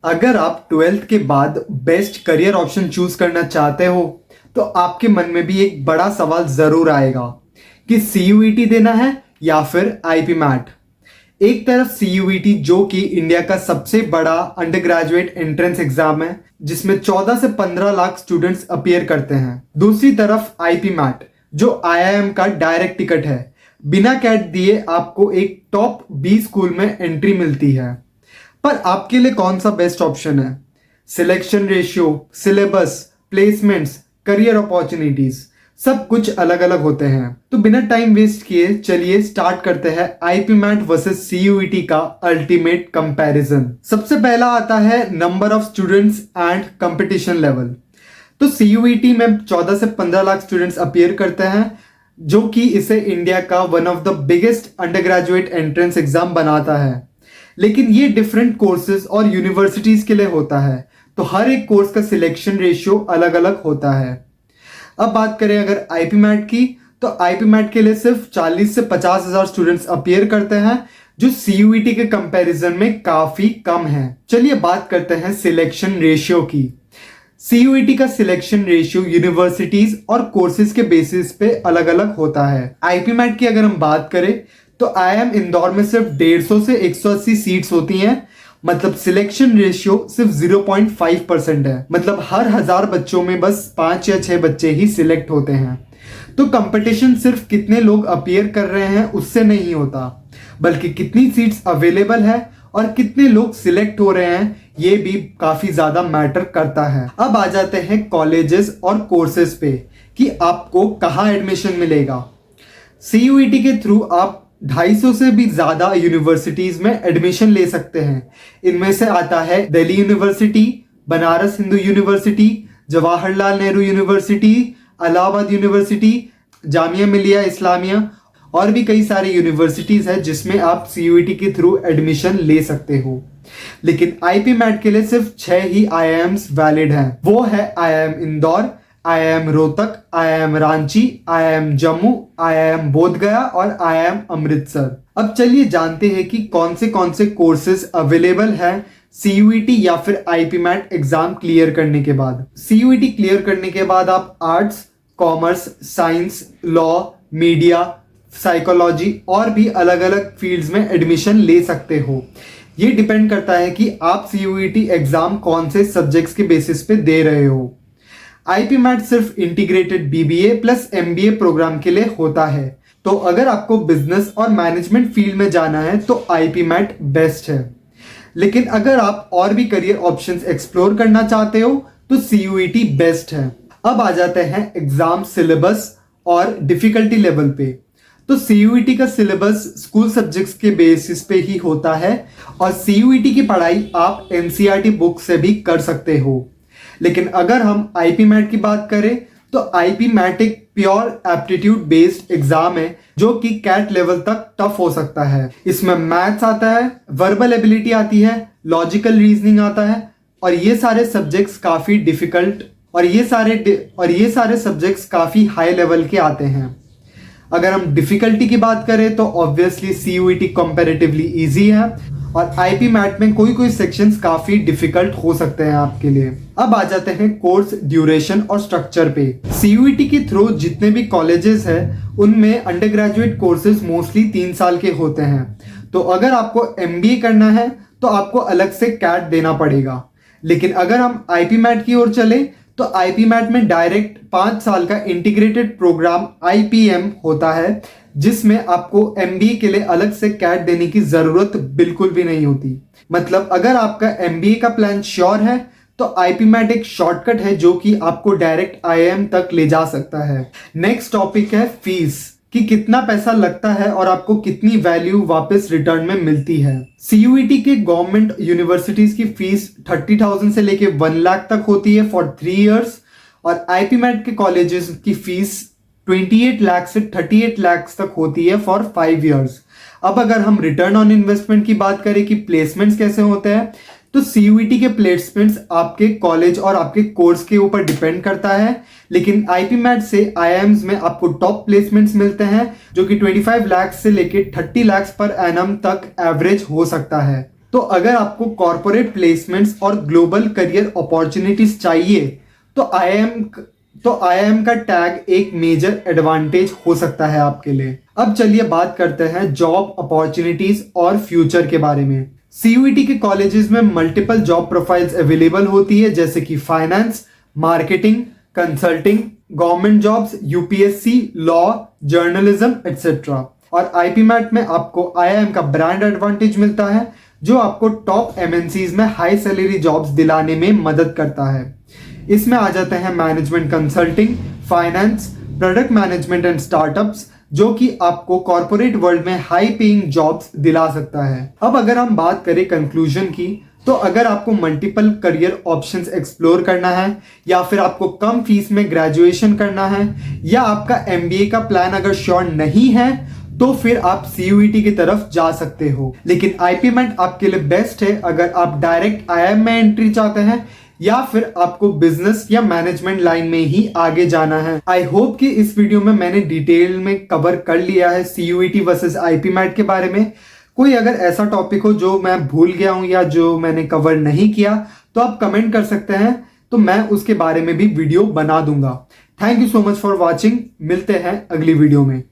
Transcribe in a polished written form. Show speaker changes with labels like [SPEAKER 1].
[SPEAKER 1] अगर आप ट्वेल्थ के बाद बेस्ट करियर ऑप्शन चूज करना चाहते हो तो आपके मन में भी एक बड़ा सवाल जरूर आएगा कि सीयूईटी देना है या फिर आईपी मैट। एक तरफ सीयूईटी जो कि इंडिया का सबसे बड़ा अंडर ग्रेजुएट एंट्रेंस एग्जाम है जिसमें 14 से 15 लाख स्टूडेंट्स अपीयर करते हैं। दूसरी तरफ आईपी मैट जो आईआईएम का डायरेक्ट टिकट है, बिना कैट दिए आपको एक टॉप 20 स्कूल में एंट्री मिलती है। पर आपके लिए कौन सा बेस्ट ऑप्शन है? Selection ratio, syllabus, placements, career opportunities सब कुछ अलग अलग होते हैं। तो बिना टाइम वेस्ट किए चलिए स्टार्ट करते हैं आईपी मैट वर्सेस सीयूईटी का अल्टीमेट कंपैरिजन। सबसे पहला आता है number of students and competition level. तो सीयूईटी में 14 से 15 लाख स्टूडेंट्स अपीयर करते हैं जो कि इसे इंडिया का one of the biggest under graduate entrance exam बनाता है। लेकिन ये डिफरेंट कोर्सेज और यूनिवर्सिटीज के लिए होता है, तो हर एक कोर्स का सिलेक्शन रेशियो अलग अलग होता है। अब बात करें अगर आईपी मैट की, तो आईपी मैट के लिए सिर्फ 40 से 50 हजार स्टूडेंट्स अपीयर करते हैं जो सीयूईटी के कंपैरिजन में काफी कम है। चलिए बात करते हैं सिलेक्शन रेशियो की। सीयूईटी का सिलेक्शन रेशियो यूनिवर्सिटीज और कोर्सेज के बेसिस पे अलग अलग होता है। आईपी मैट की अगर हम बात करें तो आईआईएम इंदौर में सिर्फ 150 से 180 सीट्स होती हैं, मतलब सिलेक्शन रेशियो सिर्फ 0.5% है। मतलब हर 1000 बच्चों में बस 5 या 6 बच्चे ही सिलेक्ट होते हैं। तो कंपटीशन सिर्फ कितने लोग अपीयर कर रहे हैं उससे नहीं होता, बल्कि कितनी सीट्स अवेलेबल है और कितने लोग सिलेक्ट हो रहे हैं ये भी काफी ज्यादा मैटर करता है। अब आ जाते हैं कॉलेजेस और कोर्सेज पे कि आपको कहाँ एडमिशन मिलेगा। सीयूईटी के थ्रू आप 250 से भी ज्यादा यूनिवर्सिटीज में एडमिशन ले सकते हैं। इनमें से आता है Delhi university, Banaras Hindu university, Jawaharlal Nehru university, Allahabad university, Jamia Millia Islamia और भी कई सारी यूनिवर्सिटीज है जिसमें आप सीयूईटी के थ्रू एडमिशन ले सकते हो। लेकिन आईपी मैट के लिए सिर्फ 6 ही आईआईएम्स वैलिड हैं। वो है IIM Indore, IIM Rohtak, IIM Ranchi, IIM Jammu, IIM Bodh Gaya और आईआईएम अमृतसर। अब चलिए जानते हैं कि कौन से कोर्सेज अवेलेबल हैं सीयूईटी या फिर आईपी मैट एग्जाम क्लियर करने के बाद। सीयूईटी क्लियर करने के बाद आप arts, commerce, science, law, media, psychology और भी अलग अलग फील्ड्स में एडमिशन ले सकते हो। ये डिपेंड करता है कि आप सीयूईटी एग्जाम कौन से सब्जेक्ट्स के बेसिस पे दे रहे हो। आईपी मैट सिर्फ integrated BBA plus MBA programme के लिए होता है। तो अगर आपको बिजनेस और मैनेजमेंट फील्ड में जाना है तो आईपी मैट बेस्ट है। लेकिन अगर आप और भी करियर ऑप्शंस एक्सप्लोर करना चाहते हो तो सीयूईटी बेस्ट है। अब आ जाते हैं एग्जाम सिलेबस और डिफिकल्टी लेवल पे। तो सीयूईटी का सिलेबस स्कूल सब्जेक्ट्स के बेसिस पे ही होता है और सीयूईटी की पढ़ाई आप एनसीईआरटी बुक से भी कर सकते हो। लेकिन अगर हम आईपी मैट की बात करें तो आईपी मैट एक प्योर एप्टीट्यूड बेस्ड एग्जाम है जो कि कैट लेवल तक टफ हो सकता है। इसमें मैथ्स आता है, वर्बल एबिलिटी आती है, लॉजिकल रीजनिंग आता है और ये सारे सब्जेक्ट्स काफी डिफिकल्ट और ये सारे सब्जेक्ट्स काफी हाई लेवल के आते हैं। अगर हम डिफिकल्टी की बात करें तो ऑब्वियसली सीयूईटी कंपैरेटिवली इजी है और आईपी मैट में कोई सेक्शंस काफी डिफिकल्ट हो सकते हैं आपके लिए। अब आ जाते हैं कोर्स ड्यूरेशन और स्ट्रक्चर पे। सीयूईटी के थ्रू जितने भी कॉलेजेस हैं उनमें अंडर ग्रेजुएट कोर्सेज मोस्टली 3 साल के होते हैं। तो अगर आपको एमबीए करना है तो आपको अलग से कैट देना पड़ेगा। लेकिन अगर हम आईपी मैट की ओर चले तो आईपी मैट में डायरेक्ट 5 साल का इंटीग्रेटेड प्रोग्राम आईपीएम होता है जिसमें आपको एमबीए के लिए अलग से कैट देने की जरूरत बिल्कुल भी नहीं होती। मतलब अगर आपका एमबीए का प्लान श्योर है तो आईपी मैट एक शॉर्टकट है जो कि आपको डायरेक्ट आईआईएम तक ले जा सकता है। नेक्स्ट टॉपिक है फीस कि कितना पैसा लगता है और आपको कितनी वैल्यू वापस रिटर्न में मिलती है। सीयूईटी के गवर्नमेंट यूनिवर्सिटीज की फीस 30,000 से लेके 1 लाख तक होती है फॉर 3 इयर्स और आईपी मैट के कॉलेजेस की फीस 28 लाख से 38 लाख तक होती है फॉर 5 इयर्स। अब अगर हम रिटर्न ऑन इन्वेस्टमेंट की बात करें कि प्लेसमेंट्स कैसे होते हैं, तो सीयूईटी के प्लेसमेंट्स आपके कॉलेज और आपके कोर्स के ऊपर डिपेंड करता है। लेकिन आईपी मैट से आईआईएम्स में आपको टॉप प्लेसमेंट्स मिलते हैं जो कि 25 लाख से लेके 30 लाख पर एनम तक एवरेज हो सकता है। तो अगर आपको कॉर्पोरेट प्लेसमेंट्स और ग्लोबल करियर अपॉर्चुनिटीज चाहिए तो आईआईएम का टैग एक मेजर एडवांटेज हो सकता है आपके लिए। अब चलिए बात करते हैं जॉब अपॉर्चुनिटीज और फ्यूचर के बारे में। सीयूईटी के कॉलेजेस में मल्टीपल जॉब प्रोफाइल्स अवेलेबल होती है, जैसे कि finance, marketing, consulting, government jobs, UPSC, law, journalism etcetera. और आईपीमैट में आपको आईआईएम का ब्रांड एडवांटेज मिलता है, जो आपको टॉप एमएनसीज में हाई सैलरी जॉब्स दिलाने में मदद करता है। इसमें आ जाते हैं management consulting, finance, product management and startups, जो कि आपको कॉर्पोरेट वर्ल्ड में हाई पेइंग जॉब्स दिला सकता है। अब अगर हम बात करें कंक्लूजन की, तो अगर आपको मल्टीपल करियर ऑप्शंस एक्सप्लोर करना है, या फिर आपको कम फीस में ग्रेजुएशन करना है, या आपका एमबीए का प्लान अगर श्योर नहीं है, तो फिर आप सीयूईटी की तरफ जा सकते हो। लेकिन आईपीमैट आपके लिए बेस्ट है अगर आप डायरेक्ट आईआईएम में एंट्री चाहते हैं, या फिर आपको बिजनेस या मैनेजमेंट लाइन में ही आगे जाना है। आई होप कि इस वीडियो में मैंने डिटेल में कवर कर लिया है सीयूईटी वर्सेस आईपीमैट के बारे में। कोई अगर ऐसा टॉपिक हो जो मैं भूल गया हूं या जो मैंने कवर नहीं किया, तो आप कमेंट कर सकते हैं, तो मैं उसके बारे में भी वीडियो बना दूंगा। Thank you so much for watching. मिलते हैं अगली वीडियो में।